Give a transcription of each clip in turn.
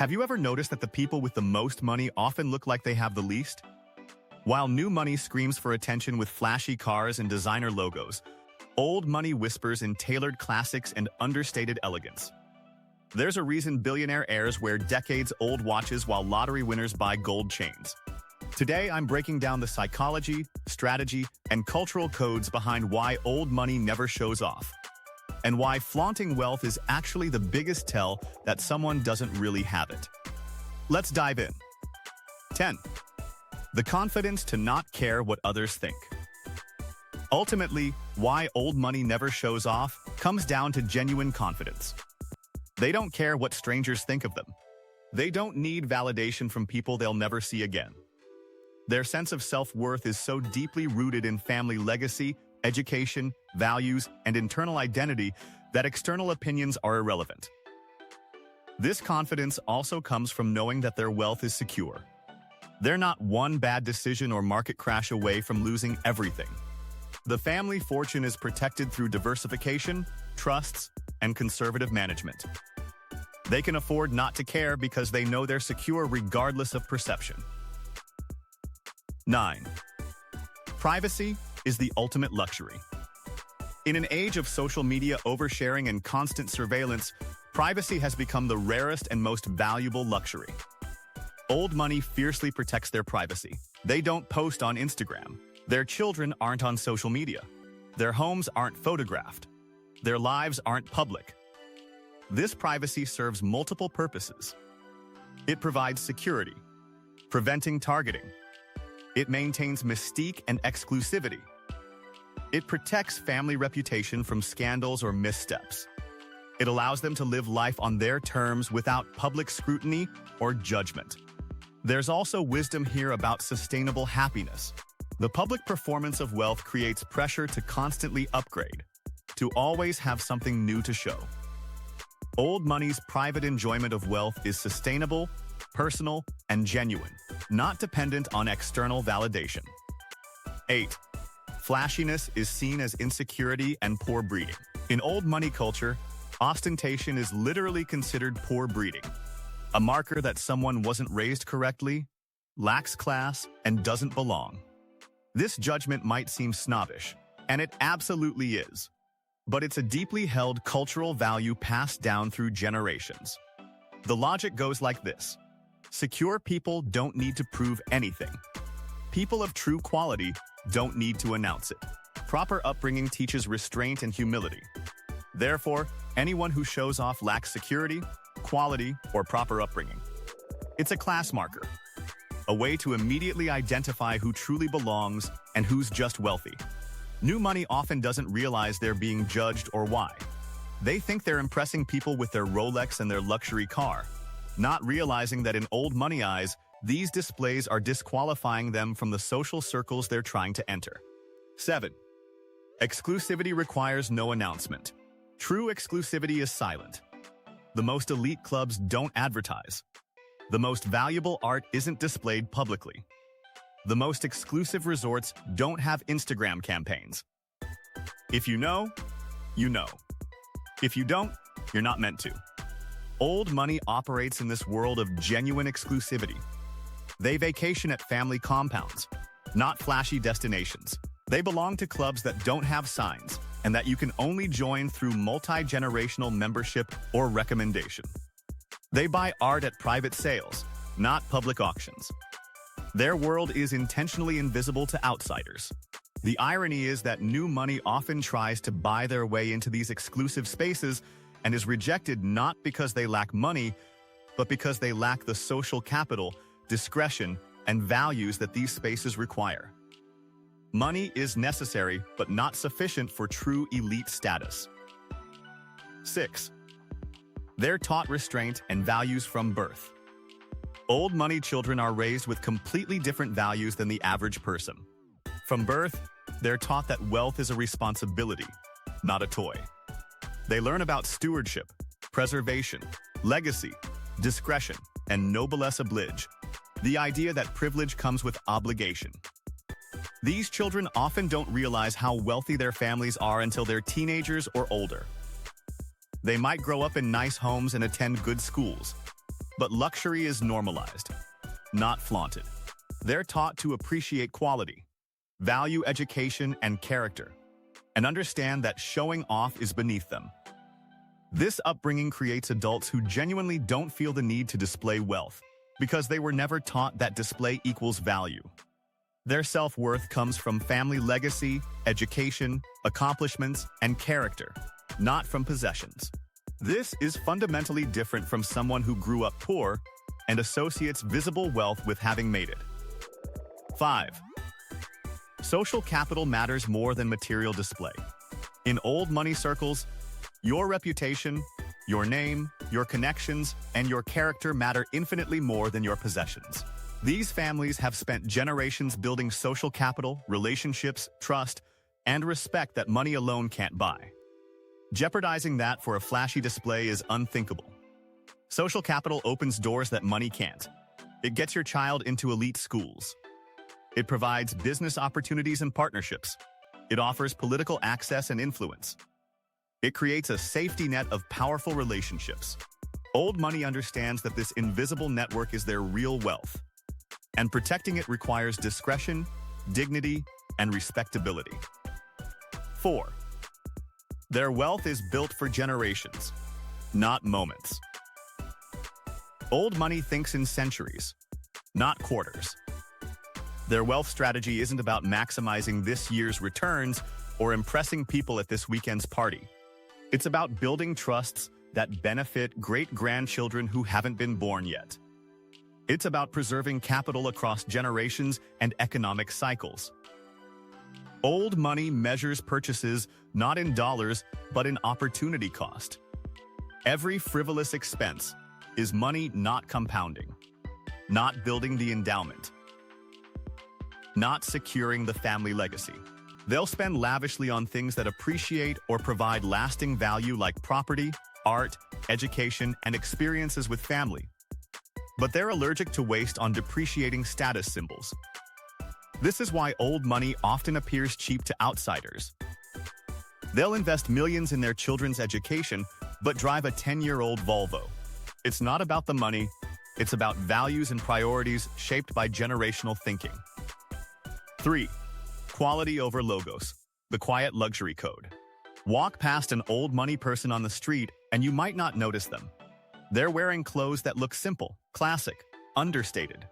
Have you ever noticed that the people with the most money often look like they have the least? While new money screams for attention with flashy cars and designer logos, old money whispers in tailored classics and understated elegance. There's a reason billionaire heirs wear decades-old watches while lottery winners buy gold chains. Today, I'm breaking down the psychology, strategy, and cultural codes behind why old money never shows off, and why flaunting wealth is actually the biggest tell that someone doesn't really have it. Let's dive in. 10. The confidence to not care what others think. Ultimately, why old money never shows off comes down to genuine confidence. They don't care what strangers think of them. They don't need validation from people they'll never see again. Their sense of self-worth is so deeply rooted in family legacy, education, values, and internal identity that external opinions are irrelevant. This confidence also comes from knowing that their wealth is secure. They're not one bad decision or market crash away from losing everything. The family fortune is protected through diversification, trusts, and conservative management. They can afford not to care because they know they're secure regardless of perception. 9. Privacy is the ultimate luxury. In an age of social media oversharing and constant surveillance, privacy has become the rarest and most valuable luxury. Old money fiercely protects their privacy. They don't post on Instagram. Their children aren't on social media. Their homes aren't photographed. Their lives aren't public. This privacy serves multiple purposes. It provides security, preventing targeting. It maintains mystique and exclusivity. It protects family reputation from scandals or missteps. It allows them to live life on their terms without public scrutiny or judgment. There's also wisdom here about sustainable happiness. The public performance of wealth creates pressure to constantly upgrade, to always have something new to show. Old money's private enjoyment of wealth is sustainable, personal, and genuine, not dependent on external validation. 8. Flashiness is seen as insecurity and poor breeding. In old money culture, ostentation is literally considered poor breeding, a marker that someone wasn't raised correctly, lacks class, and doesn't belong. This judgment might seem snobbish, and it absolutely is, but it's a deeply held cultural value passed down through generations. The logic goes like this. Secure people don't need to prove anything. People of true quality don't need to announce it. Proper upbringing teaches restraint and humility. Therefore, anyone who shows off lacks security, quality, or proper upbringing. It's a class marker, a way to immediately identify who truly belongs and who's just wealthy. New money often doesn't realize they're being judged or why. They think they're impressing people with their Rolex and their luxury car, not realizing that in old money eyes, these displays are disqualifying them from the social circles they're trying to enter. 7. Exclusivity requires no announcement. True exclusivity is silent. The most elite clubs don't advertise. The most valuable art isn't displayed publicly. The most exclusive resorts don't have Instagram campaigns. If you know, you know. If you don't, you're not meant to. Old money operates in this world of genuine exclusivity. They vacation at family compounds, not flashy destinations. They belong to clubs that don't have signs and that you can only join through multi-generational membership or recommendation. They buy art at private sales, not public auctions. Their world is intentionally invisible to outsiders. The irony is that new money often tries to buy their way into these exclusive spaces and is rejected not because they lack money, but because they lack the social capital, discretion, and values that these spaces require. Money is necessary, but not sufficient for true elite status. 6. They're taught restraint and values from birth. Old money children are raised with completely different values than the average person. From birth, they're taught that wealth is a responsibility, not a toy. They learn about stewardship, preservation, legacy, discretion, and noblesse oblige, the idea that privilege comes with obligation. These children often don't realize how wealthy their families are until they're teenagers or older. They might grow up in nice homes and attend good schools, But luxury is normalized, not flaunted. They're taught to appreciate quality, value education and character, and understand that showing off is beneath them. This upbringing creates adults who genuinely don't feel the need to display wealth because they were never taught that display equals value. Their self-worth comes from family legacy, education, accomplishments, and character, not from possessions. This is fundamentally different from someone who grew up poor and associates visible wealth with having made it. 5. Social capital matters more than material display. In old money circles, your reputation, your name, your connections, and your character matter infinitely more than your possessions. These families have spent generations building social capital, relationships, trust, and respect that money alone can't buy. Jeopardizing that for a flashy display is unthinkable. Social capital opens doors that money can't. It gets your child into elite schools. It provides business opportunities and partnerships. It offers political access and influence. It creates a safety net of powerful relationships. Old money understands that this invisible network is their real wealth, and protecting it requires discretion, dignity, and respectability. 4. Their wealth is built for generations, not moments. Old money thinks in centuries, not quarters. Their wealth strategy isn't about maximizing this year's returns or impressing people at this weekend's party. It's about building trusts that benefit great-grandchildren who haven't been born yet. It's about preserving capital across generations and economic cycles. Old money measures purchases not in dollars, but in opportunity cost. Every frivolous expense is money not compounding, not building the endowment, not securing the family legacy. They'll spend lavishly on things that appreciate or provide lasting value like property, art, education, and experiences with family. But they're allergic to waste on depreciating status symbols. This is why old money often appears cheap to outsiders. They'll invest millions in their children's education, but drive a 10-year-old Volvo. It's not about the money, it's about values and priorities shaped by generational thinking. 3. Quality over logos, the quiet luxury code. Walk past an old money person on the street and you might not notice them. They're wearing clothes that look simple, classic, understated.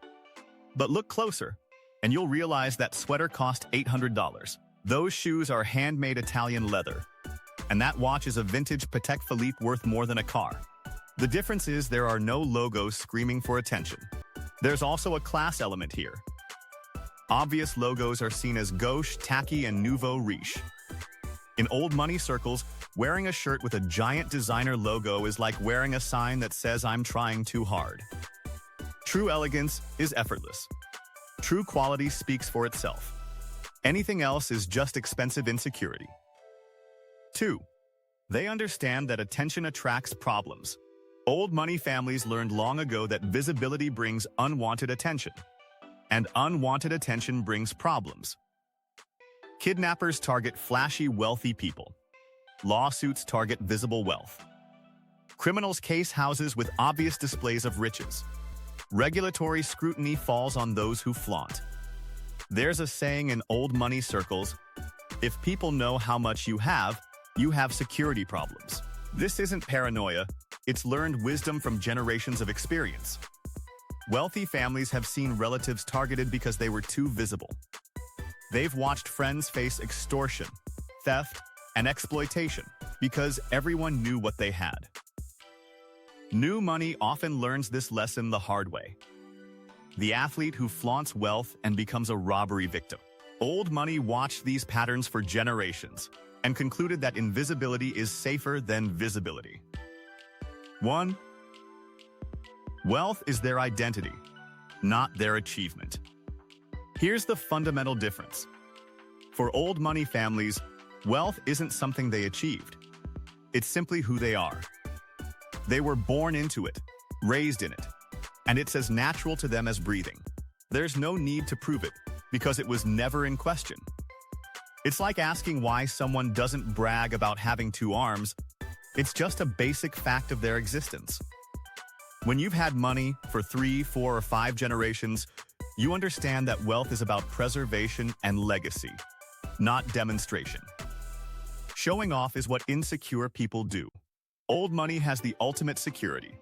But look closer, and you'll realize that sweater cost $800. Those shoes are handmade Italian leather. And that watch is a vintage Patek Philippe worth more than a car. The difference is there are no logos screaming for attention. There's also a class element here. Obvious logos are seen as gauche, tacky, and nouveau riche. In old money circles, wearing a shirt with a giant designer logo is like wearing a sign that says "I'm trying too hard." True elegance is effortless. True quality speaks for itself. Anything else is just expensive insecurity. 2. They understand that attention attracts problems. Old money families learned long ago that visibility brings unwanted attention, and unwanted attention brings problems. Kidnappers target flashy, wealthy people. Lawsuits target visible wealth. Criminals case houses with obvious displays of riches. Regulatory scrutiny falls on those who flaunt. There's a saying in old money circles, if people know how much you have security problems. This isn't paranoia, it's learned wisdom from generations of experience. Wealthy families have seen relatives targeted because they were too visible. They've watched friends face extortion, theft, and exploitation because everyone knew what they had. New money often learns this lesson the hard way. The athlete who flaunts wealth and becomes a robbery victim. Old money watched these patterns for generations and concluded that invisibility is safer than visibility. 1. Wealth is their identity, not their achievement. Here's the fundamental difference. For old money families, wealth isn't something they achieved. It's simply who they are. They were born into it, raised in it, and it's as natural to them as breathing. There's no need to prove it, because it was never in question. It's like asking why someone doesn't brag about having 2 arms. It's just a basic fact of their existence. When you've had money for 3, 4, or 5 generations, you understand that wealth is about preservation and legacy, not demonstration. Showing off is what insecure people do. Old money has the ultimate security,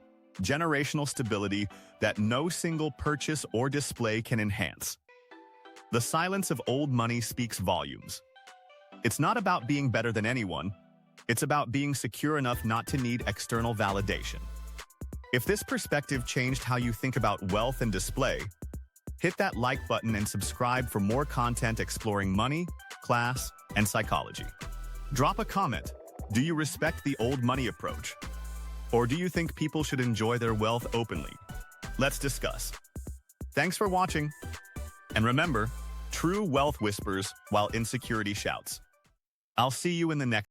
generational stability that no single purchase or display can enhance. The silence of old money speaks volumes. It's not about being better than anyone. It's about being secure enough not to need external validation. If this perspective changed how you think about wealth and display, hit that like button and subscribe for more content exploring money, class, and psychology. Drop a comment. Do you respect the old money approach? Or do you think people should enjoy their wealth openly? Let's discuss. Thanks for watching. And remember, true wealth whispers while insecurity shouts. I'll see you in the next